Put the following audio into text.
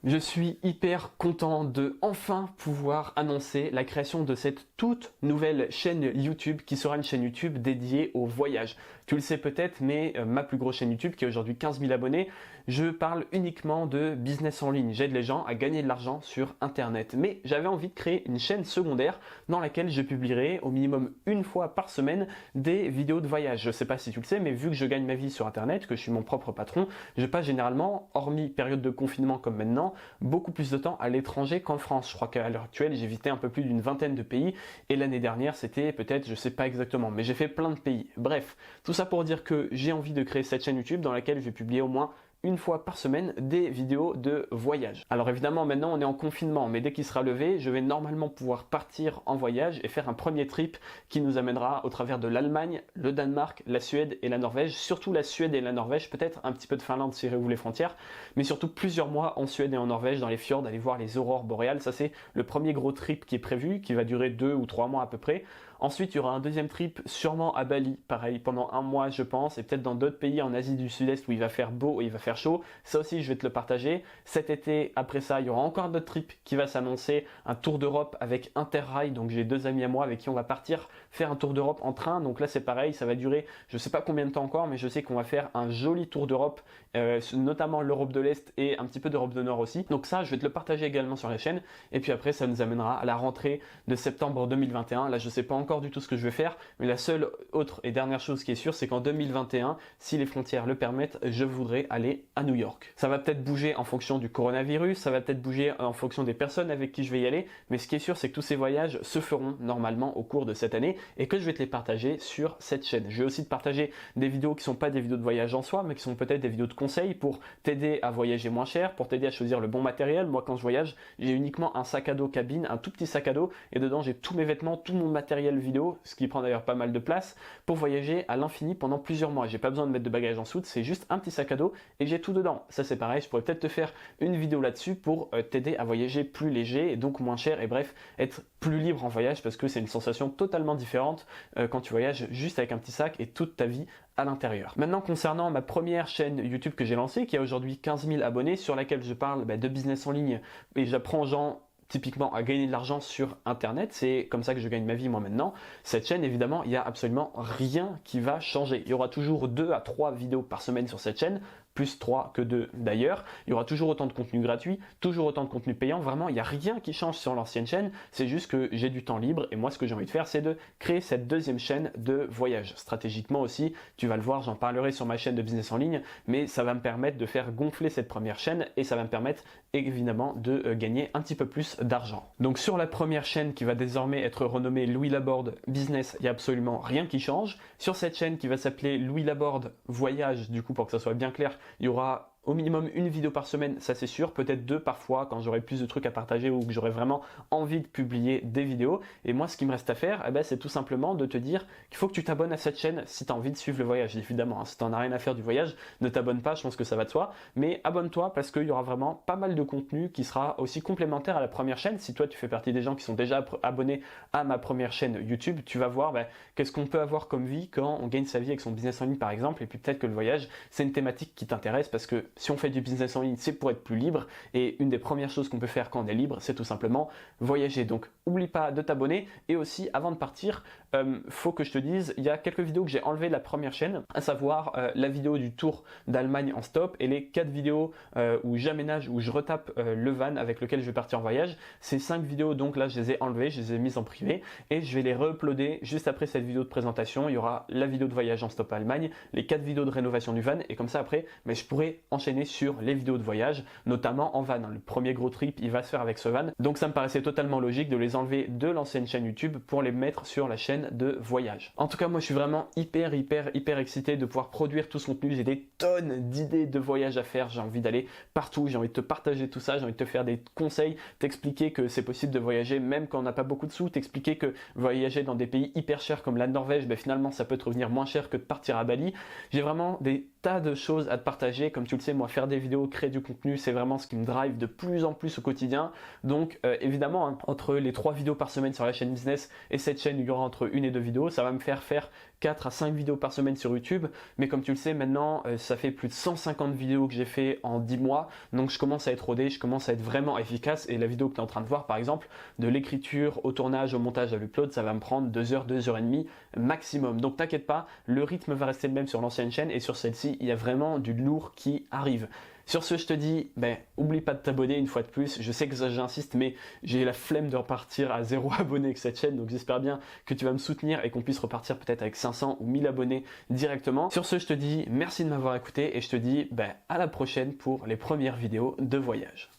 Je suis hyper content de enfin pouvoir annoncer la création de cette toute nouvelle chaîne YouTube qui sera une chaîne YouTube dédiée au voyage. Tu le sais peut-être, mais ma plus grosse chaîne YouTube qui a aujourd'hui 15 000 abonnés, je parle uniquement de business en ligne. J'aide les gens à gagner de l'argent sur Internet. Mais j'avais envie de créer une chaîne secondaire dans laquelle je publierai au minimum une fois par semaine des vidéos de voyage. Je ne sais pas si tu le sais, mais vu que je gagne ma vie sur Internet, que je suis mon propre patron, je passe généralement, hormis période de confinement comme maintenant, beaucoup plus de temps à l'étranger qu'en France. Je crois qu'à l'heure actuelle, j'ai visité un peu plus d'une vingtaine de pays et l'année dernière, c'était peut-être, je sais pas exactement, mais j'ai fait plein de pays. Bref, tout ça pour dire que j'ai envie de créer cette chaîne YouTube dans laquelle je vais publier au moins une fois par semaine des vidéos de voyage. Alors évidemment maintenant on est en confinement, mais dès qu'il sera levé, je vais normalement pouvoir partir en voyage et faire un premier trip qui nous amènera au travers de l'Allemagne, le Danemark, la Suède et la Norvège, surtout la Suède et la Norvège, peut-être un petit peu de Finlande si réouvre les frontières, mais surtout plusieurs mois en Suède et en Norvège dans les fjords, aller voir les aurores boréales. Ça c'est le premier gros trip qui est prévu, qui va durer 2 ou 3 mois à peu près. Ensuite, il y aura un deuxième trip sûrement à Bali, pareil, pendant un mois je pense, et peut-être dans d'autres pays en Asie du Sud-Est où il va faire beau et il va faire chaud. Ça aussi, je vais te le partager. Cet été, après ça, il y aura encore d'autres trips qui va s'annoncer, un tour d'Europe avec Interrail. Donc j'ai 2 amis à moi avec qui on va partir faire un tour d'Europe en train. Donc là, c'est pareil, ça va durer, je sais pas combien de temps encore, mais je sais qu'on va faire un joli tour d'Europe, notamment l'Europe de l'Est et un petit peu d'Europe de Nord aussi. Donc ça, je vais te le partager également sur la chaîne. Et puis après, ça nous amènera à la rentrée de septembre 2021. Là, je sais pas encore du tout ce que je vais faire, mais la seule autre et dernière chose qui est sûre, c'est qu'en 2021, si les frontières le permettent, je voudrais aller à New York. Ça va peut-être bouger en fonction du coronavirus, ça va peut-être bouger en fonction des personnes avec qui je vais y aller, mais ce qui est sûr, c'est que tous ces voyages se feront normalement au cours de cette année et que je vais te les partager sur cette chaîne. Je vais aussi te partager des vidéos qui sont pas des vidéos de voyage en soi, mais qui sont peut-être des vidéos de conseils pour t'aider à voyager moins cher, pour t'aider à choisir le bon matériel. Moi, quand je voyage, j'ai uniquement un sac à dos cabine, un tout petit sac à dos, et dedans j'ai tous mes vêtements, tout mon matériel vidéo, ce qui prend d'ailleurs pas mal de place, pour voyager à l'infini pendant plusieurs mois. J'ai pas besoin de mettre de bagages en soute, c'est juste un petit sac à dos et j'ai tout dedans. Ça c'est pareil, je pourrais peut-être te faire une vidéo là-dessus pour t'aider à voyager plus léger et donc moins cher et bref, être plus libre en voyage parce que c'est une sensation totalement différente quand tu voyages juste avec un petit sac et toute ta vie à l'intérieur. Maintenant concernant ma première chaîne YouTube que j'ai lancée, qui a aujourd'hui 15 000 abonnés, sur laquelle je parle de business en ligne et j'apprends aux gens typiquement à gagner de l'argent sur Internet, c'est comme ça que je gagne ma vie moi maintenant. Cette chaîne, évidemment, il n'y a absolument rien qui va changer. Il y aura toujours 2 à 3 vidéos par semaine sur cette chaîne, plus 3 que 2 d'ailleurs. Il y aura toujours autant de contenu gratuit, toujours autant de contenu payant. Vraiment, il n'y a rien qui change sur l'ancienne chaîne. C'est juste que j'ai du temps libre et moi, ce que j'ai envie de faire, c'est de créer cette deuxième chaîne de voyage. Stratégiquement aussi, tu vas le voir, j'en parlerai sur ma chaîne de business en ligne, mais ça va me permettre de faire gonfler cette première chaîne et ça va me permettre évidemment de gagner un petit peu plus d'argent. Donc sur la première chaîne qui va désormais être renommée Louis Laborde Business, il n'y a absolument rien qui change. Sur cette chaîne qui va s'appeler Louis Laborde Voyage, du coup pour que ça soit bien clair, il y aura au minimum une vidéo par semaine, ça c'est sûr, peut-être 2 parfois quand j'aurai plus de trucs à partager ou que j'aurai vraiment envie de publier des vidéos. Et moi ce qui me reste à faire, c'est tout simplement de te dire qu'il faut que tu t'abonnes à cette chaîne si tu as envie de suivre le voyage, évidemment. Si tu n'en as rien à faire du voyage, ne t'abonne pas, je pense que ça va de soi. Mais abonne-toi parce qu'il y aura vraiment pas mal de contenu qui sera aussi complémentaire à la première chaîne. Si toi tu fais partie des gens qui sont déjà abonnés à ma première chaîne YouTube, tu vas voir qu'est-ce qu'on peut avoir comme vie quand on gagne sa vie avec son business en ligne par exemple. Et puis peut-être que le voyage, c'est une thématique qui t'intéresse parce que si on fait du business en ligne, c'est pour être plus libre et une des premières choses qu'on peut faire quand on est libre, c'est tout simplement voyager. Donc oublie pas de t'abonner et aussi avant de partir, faut que je te dise, il y a quelques vidéos que j'ai enlevées de la première chaîne, à savoir la vidéo du tour d'Allemagne en stop et les 4 vidéos où j'aménage, où je retape le van avec lequel je vais partir en voyage. Ces 5 vidéos donc là je les ai enlevées, je les ai mises en privé et je vais les re-uploader juste après cette vidéo de présentation. Il y aura la vidéo de voyage en stop à Allemagne, les 4 vidéos de rénovation du van et comme ça après je pourrai enchaîner sur les vidéos de voyage, notamment en van. Le premier gros trip, il va se faire avec ce van. Donc ça me paraissait totalement logique de les enlever de l'ancienne chaîne YouTube pour les mettre sur la chaîne de voyage. En tout cas, moi je suis vraiment hyper excité de pouvoir produire tout ce contenu. J'ai des tonnes d'idées de voyage à faire. J'ai envie d'aller partout. J'ai envie de te partager tout ça. J'ai envie de te faire des conseils, t'expliquer que c'est possible de voyager même quand on n'a pas beaucoup de sous, t'expliquer que voyager dans des pays hyper chers comme la Norvège, finalement ça peut te revenir moins cher que de partir à Bali. J'ai vraiment des tas de choses à te partager. Comme tu le sais, moi faire des vidéos, créer du contenu, c'est vraiment ce qui me drive de plus en plus au quotidien. Donc évidemment, entre les 3 vidéos par semaine sur la chaîne business et cette chaîne où il y aura entre 1 et 2 vidéos, ça va me faire 4 à 5 vidéos par semaine sur YouTube, mais comme tu le sais maintenant, ça fait plus de 150 vidéos que j'ai fait en 10 mois, donc je commence à être rodé, je commence à être vraiment efficace, et la vidéo que tu es en train de voir par exemple, de l'écriture au tournage, au montage, à l'upload, ça va me prendre 2 heures, 2 heures et demie maximum. Donc t'inquiète pas, le rythme va rester le même sur l'ancienne chaîne, et sur celle-ci, il y a vraiment du lourd qui arrive. Sur ce, je te dis, oublie pas de t'abonner une fois de plus. Je sais que j'insiste, mais j'ai la flemme de repartir à 0 abonnés avec cette chaîne, donc j'espère bien que tu vas me soutenir et qu'on puisse repartir peut-être avec 500 ou 1000 abonnés directement. Sur ce, je te dis merci de m'avoir écouté et je te dis à la prochaine pour les premières vidéos de voyage.